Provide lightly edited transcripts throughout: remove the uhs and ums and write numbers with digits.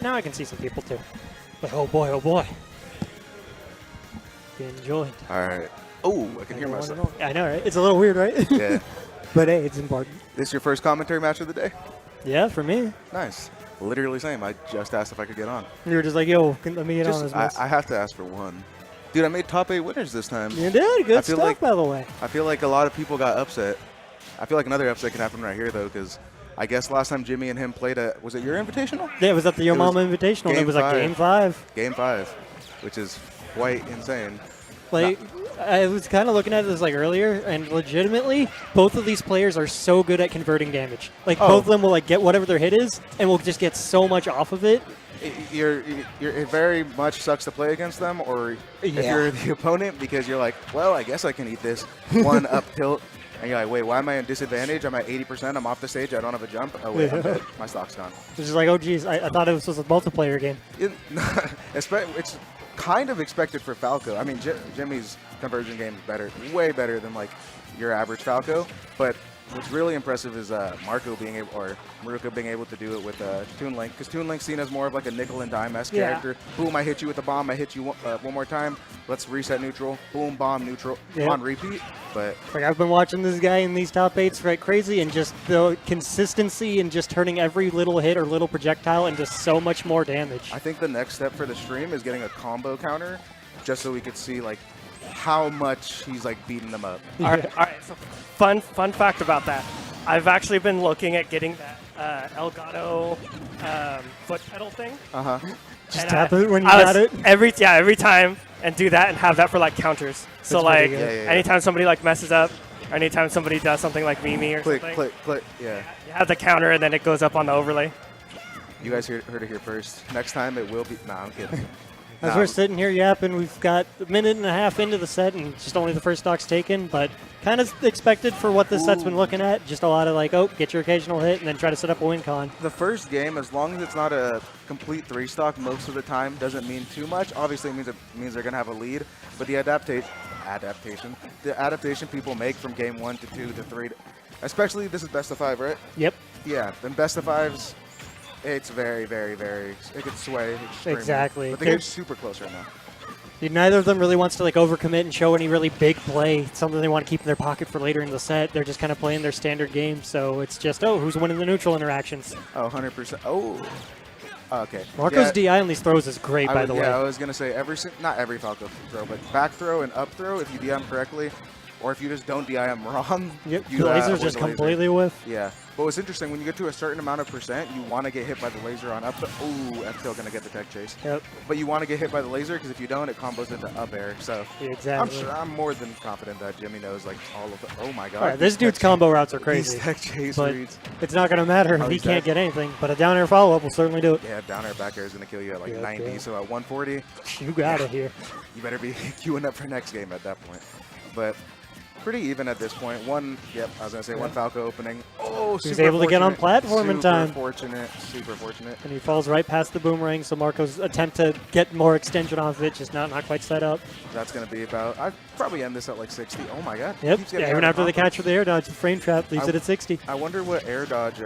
Now I can see some people too. But oh boy, oh boy. Being joined. All right. Oh, I can hear myself. I know, right? It's a little weird, right? Yeah. But hey, it's important. This your first commentary match of the day? Yeah, for me. Nice. Literally same. I just asked if I could get on. You were just like, yo, let me get on this mess. I have to ask for one. Dude, I made top 8 winners this time. You did. Good stuff, by the way. I feel like a lot of people got upset. I feel like another upset can happen right here, though, because I guess last time Jimmy and him played was it your invitational? Yeah, it was at the Yo Mama Invitational. It was like Game 5. Game 5, which is quite insane. Like, I was kind of looking at this like earlier, and legitimately, both of these players are so good at converting damage. Like, both of them will like get whatever their hit is, and will just get so much off of it. It very much sucks to play against them, or if you're the opponent, because you're like, well, I guess I can eat this one up tilt, and you're like, wait, why am I in disadvantage? I'm at 80%. I'm off the stage. I don't have a jump. Oh wait, I'm dead. My stock's gone. It's just like, oh geez, I thought it was just a multiplayer game. It's kind of expected for Falco. I mean, Jimmy's conversion game is better, way better than like your average Falco. But what's really impressive is Maruko being able to do it with Toon Link, because Toon Link's seen as more of like a nickel and dime-esque character. Boom, I hit you with the bomb. I hit you one more time. Let's reset neutral. Boom, bomb, neutral, on repeat. But like, I've been watching this guy in these top 8s right crazy, and just the consistency and just turning every little hit or little projectile into so much more damage. I think the next step for the stream is getting a combo counter, just so we could see like how much he's like beating them up. All right. So fun fact about that. I've actually been looking at getting that Elgato foot pedal thing. Just tap it when you got it. Every time, and do that and have that for like counters. So like anytime somebody like messes up, or anytime somebody does something like Mimi or something. Click. Yeah. You have the counter and then it goes up on the overlay. You guys heard it here first. Next time it will be. Nah, I'm kidding. As we're sitting here yapping, we've got a minute and a half into the set, and just only the first stock's taken, but kind of expected for what this set's been looking at. Just a lot of like, oh, get your occasional hit, and then try to set up a win con. The first game, as long as it's not a complete 3-stock most of the time, doesn't mean too much. Obviously, it means they're going to have a lead, but the adaptation people make from game 1 to 2 to 3, especially this is best of 5, right? Yep. Yeah, then best of 5s. It's very, very, very. It could sway extremely. Exactly. But the game's super close right now. Neither of them really wants to like overcommit and show any really big play. It's something they want to keep in their pocket for later in the set. They're just kind of playing their standard game. So it's just, oh, who's winning the neutral interactions? Oh, 100%. Oh. Okay. Marco's DI on these throws is great, by the way. Yeah, I was going to say, not every Falco throw, but back throw and up throw, if you DI them correctly, or if you just don't DI them wrong. Yep, the laser's just completely whiff. Yeah. But what's interesting, when you get to a certain amount of percent, you want to get hit by the laser on up. Ooh, that's still going to get the tech chase. Yep. But you want to get hit by the laser, because if you don't, it combos into up air. So exactly. I'm more than confident that Jimmy knows like all of the. Oh my god. All right, this dude's combo routes are crazy. These tech chase but reads. It's not going to matter if he can't get anything. But a down air follow up will certainly do it. Yeah, down air back air is going to kill you at like 90. So at 140, you got it here. You better be queuing up for next game at that point. But pretty even at this point. One Falco opening. Oh, he's able to get on platform in time. Super fortunate. And he falls right past the boomerang, so Marco's attempt to get more extension off of it just not quite set up. That's going to be about, I'd probably end this at like 60. Oh my god. Yep, even after the catch for the air dodge, the frame trap leaves it at 60. I wonder what air dodge,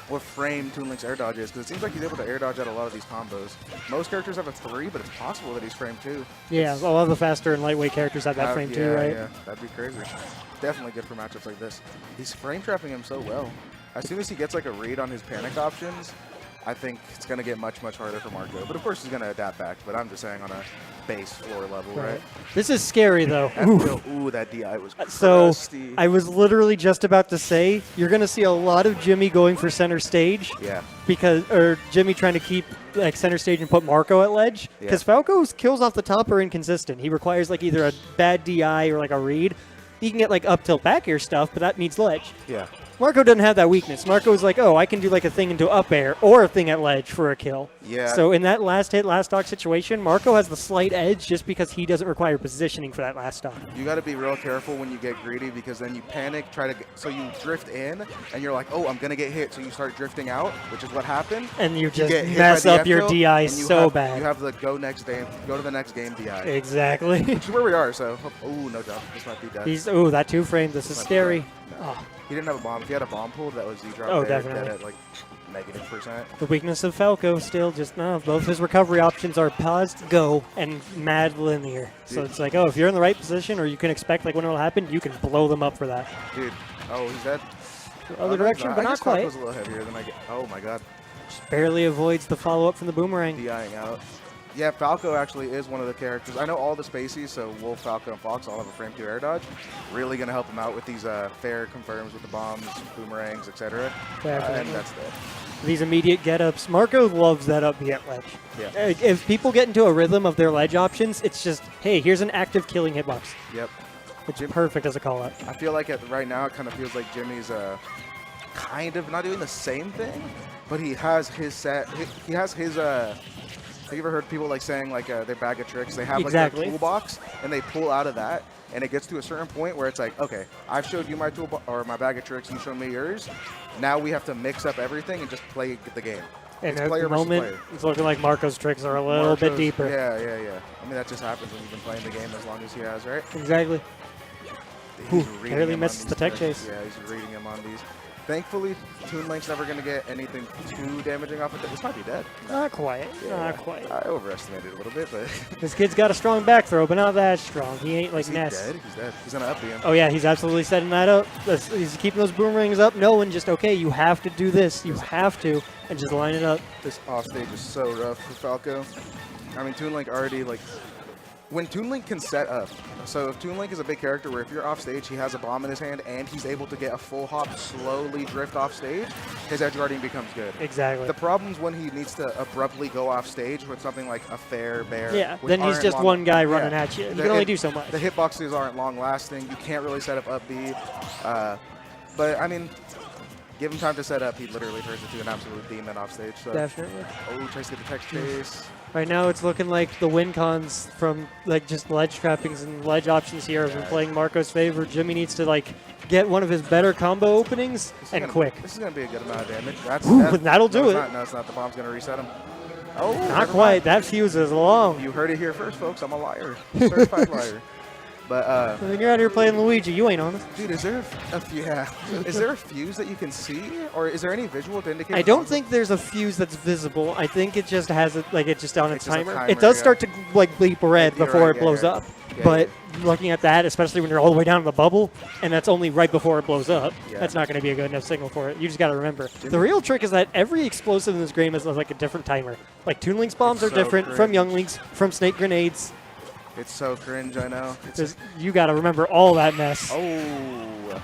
what frame Toon Link's air dodge is, because it seems like he's able to air dodge out a lot of these combos. Most characters have a 3, but it's possible that he's frame 2. Yeah, a lot of the faster and lightweight characters have that frame 2, right? Yeah, that'd be crazy. Definitely good for matchups like this. He's frame trapping him so well. As soon as he gets like a read on his panic options, I think it's going to get much, much harder for Marco. But of course he's going to adapt back, but I'm just saying on a base floor level, right? This is scary, though. Ooh, that DI was crusty. So I was literally just about to say, you're going to see a lot of Jimmy going for center stage. Yeah. Or Jimmy trying to keep like center stage and put Marco at ledge. Because Falco's kills off the top are inconsistent. He requires like either a bad DI or like a read. He can get like up tilt back air stuff, but that needs ledge. Yeah. Marco doesn't have that weakness. Marco's like, oh, I can do like a thing into up air or a thing at ledge for a kill. Yeah. So in that last hit, last stock situation, Marco has the slight edge just because he doesn't require positioning for that last stock. You got to be real careful when you get greedy, because then you panic, so you drift in, and you're like, oh, I'm going to get hit, so you start drifting out, which is what happened. And you just mess up your DI so bad. You have the go to the next game DI. Exactly. Which is where we are, so, oh, no doubt. This might be dead. That 2 frame, this is scary. Oh. He didn't have a bomb. If he had a bomb pull, that was Z-drop. Oh, definitely. At like negative percent. The weakness of Falco still just both his recovery options are paused, go, and mad linear. So it's like, if you're in the right position or you can expect like when it'll happen, you can blow them up for that. Dude, he's dead. Other direction, but not quite. It was a little heavier than I get. Oh my god. Just barely avoids the follow-up from the boomerang. DIing out. Yeah, Falco actually is one of the characters. I know all the Spaceys, so Wolf, Falco, and Fox all have a frame 2 air dodge. Really going to help him out with these fair confirms with the bombs, boomerangs, etc. And that's it. These immediate get-ups. Marco loves that up B at ledge. Yeah. If people get into a rhythm of their ledge options, it's just, hey, here's an active killing hitbox. Yep. It's perfect as a call-out. I feel like right now it kind of feels like Jimmy's kind of not doing the same thing, but he has his set. He has his have you ever heard people like saying like their bag of tricks? They have like their toolbox and they pull out of that, and it gets to a certain point where it's like, okay, I've showed you my toolbox or my bag of tricks, you show me yours. Now we have to mix up everything and just play the game. And at the moment, it's looking like Marco's tricks are a little bit deeper. Yeah. I mean, that just happens when you've been playing the game as long as he has, right? Exactly. Barely misses the tech chase. Yeah, he's reading him on these. Thankfully, Toon Link's never going to get anything too damaging off of it. This might be dead. Not quite. Yeah. Not quite. I overestimated it a little bit, but... This kid's got a strong back throw, but not that strong. He ain't like Ness. He's dead. He's dead. He's going to up him. Oh, yeah, he's absolutely setting that up. He's keeping those boomerangs up, knowing just, okay, you have to do this. You have to, and just line it up. This offstage is so rough for Falco. I mean, Toon Link already, like... When Toon Link can set up, so if Toon Link is a big character where if you're off stage, he has a bomb in his hand and he's able to get a full hop, slowly drift off stage, his edge guarding becomes good. Exactly. The problem's when he needs to abruptly go off stage with something like a fair bear. Yeah, then he's just one guy running at you. You can only do so much. The hitboxes aren't long lasting. You can't really set up B. But I mean, give him time to set up, he literally turns into an absolute demon off stage. So. Definitely. Oh, tries to get the tech chase. Right now, it's looking like the win cons from like just ledge trappings and ledge options here have been playing Marco's favor. Jimmy needs to like get one of his better combo openings and quick. This is going to be a good amount of damage. That'll do it. No, it's not. The bomb's going to reset him. Oh, not quite. That fuse is long. You heard it here first, folks. I'm a liar. Certified liar. But when you're out here playing Luigi, you ain't honest. Dude, is there is there a fuse that you can see, or is there any visual to indicate? I don't think there's a fuse that's visible. I think it just has it like it's just on its timer. It does start to like bleep red before it blows up. But looking at that, especially when you're all the way down in the bubble, and that's only right before it blows up, that's not going to be a good enough signal for it. You just got to remember. The real trick is that every explosive in this game is like a different timer. Like Toon Link's bombs are different from Young Link's, from Snake grenades. It's so cringe, I know. You got to remember all that mess. Oh.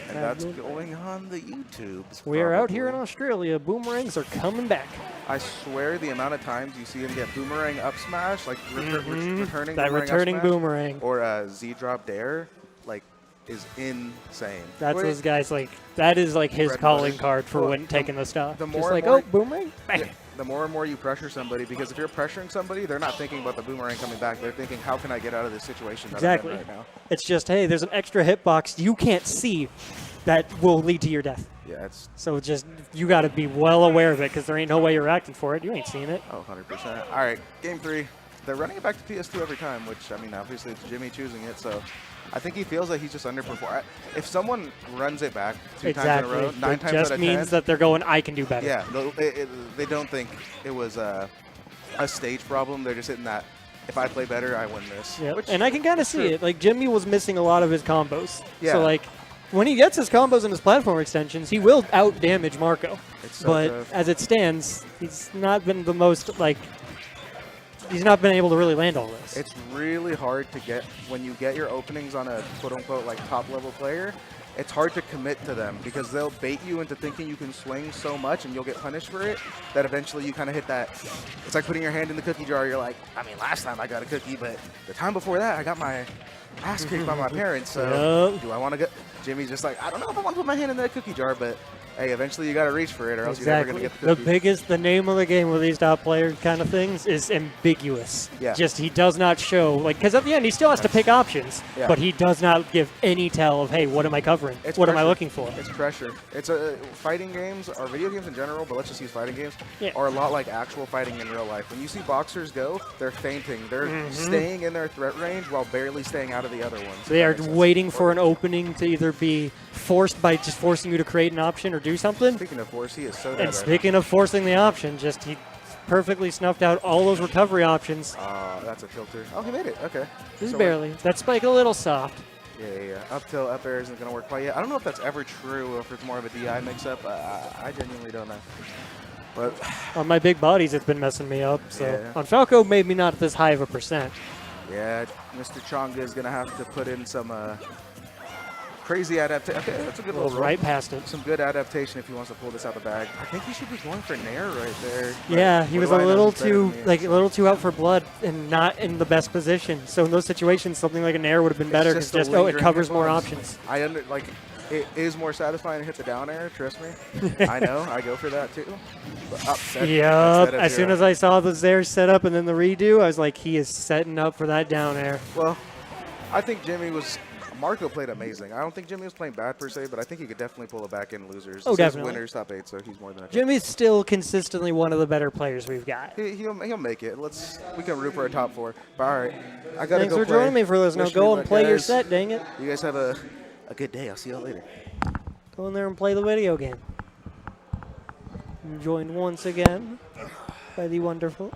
And that's going on the YouTubes. We're out here in Australia. Boomerangs are coming back. I swear the amount of times you see him get boomerang up smash, like returning that returning boomerang. Or Z-drop dare, like, is insane. That's those guys, like, that is like his calling card for when taking the stock. Just like, oh, boomerang, bang. Yeah, the more and more you pressure somebody, because if you're pressuring somebody, they're not thinking about the boomerang coming back. They're thinking, how can I get out of this situation that I'm in right now? It's just, hey, there's an extra hitbox you can't see that will lead to your death. Yeah, so just, you got to be well aware of it, because there ain't no way you're acting for it. You ain't seeing it. Oh, 100%. All right, game 3. They're running it back to PS2 every time, which, I mean, obviously it's Jimmy choosing it, so I think he feels like he's just underperformed. If someone runs it back 2 times in a row, 9 times out of 10. It just means that they're going, I can do better. Yeah, they don't think it was a stage problem. They're just hitting that, if I play better, I win this. Yeah, and I can kind of see it. Like, Jimmy was missing a lot of his combos. Yeah. So, like, when he gets his combos and his platform extensions, he will out-damage Marco. But as it stands, he's not been the most, like, he's not been able to really land all this. It's really hard to get, when you get your openings on a quote-unquote like top-level player, it's hard to commit to them because they'll bait you into thinking you can swing so much and you'll get punished for it that eventually you kind of hit that. It's like putting your hand in the cookie jar. You're like, I mean, last time I got a cookie, but the time before that I got my ass kicked by my parents. So do I want to go? Jimmy's just like, I don't know if I want to put my hand in that cookie jar, but hey, eventually you got to reach for it or else you're never going to get the cookie. The name of the game with these top player kind of things is ambiguous. Yeah. Just he does not show, like, because at the end he still has to pick options, but he does not give any tell of, hey, what am I covering? What am I looking for? It's pressure. It's fighting games, or video games in general, but let's just use fighting games, are a lot like actual fighting in real life. When you see boxers go, they're feinting. They're staying in their threat range while barely staying out of the other ones. They are waiting for an opening to either be forced by just forcing you to create an option or do do something. Speaking of force, he is so dead And right speaking of forcing the option, just he perfectly snuffed out all those recovery options. now. That's a filter. Oh, he made it. Okay. Just So barely. That spike a little soft. Yeah. Up tilt, up air isn't going to work quite yet. I don't know if that's ever true or if it's more of a DI mix-up. I genuinely don't know. But On my big bodies, it's been messing me up. So Yeah. on Falco, maybe not this high of a percent. yeah, Mr. Changa is going to have to put in some crazy adaptation. Okay, that's a good little Goes roll. right past it. Some good adaptation if he wants to pull this out the bag. I think he should be going for Nair right there. Yeah, But he what was do a I know? little He's better too than me. like a little too out for blood and not in the best position. So in those situations, something like a nair would have been better because the just it lingering covers more hitbox. options. It is more satisfying to hit the down air, trust me. I know, I go for that too. But that's Yup. dead As soon F-Zero. as I saw the Zaire set up and then the redo, I was like, he is setting up for that down air. Well, I think Marco played amazing. I don't think Jimmy was playing bad per se, but I think he could definitely pull it back in losers. Oh, It says definitely. Winners top 8, so he's more than okay. Jimmy's still consistently one of the better players we've got. He'll make it. We can root for a top 4. But all right, I gotta Thanks go for play. joining me for this. Now Wish go me and luck, play your guys. set, dang it. You guys have a good day. I'll see y'all later. Go in there and play the video game. I'm joined once again by the wonderful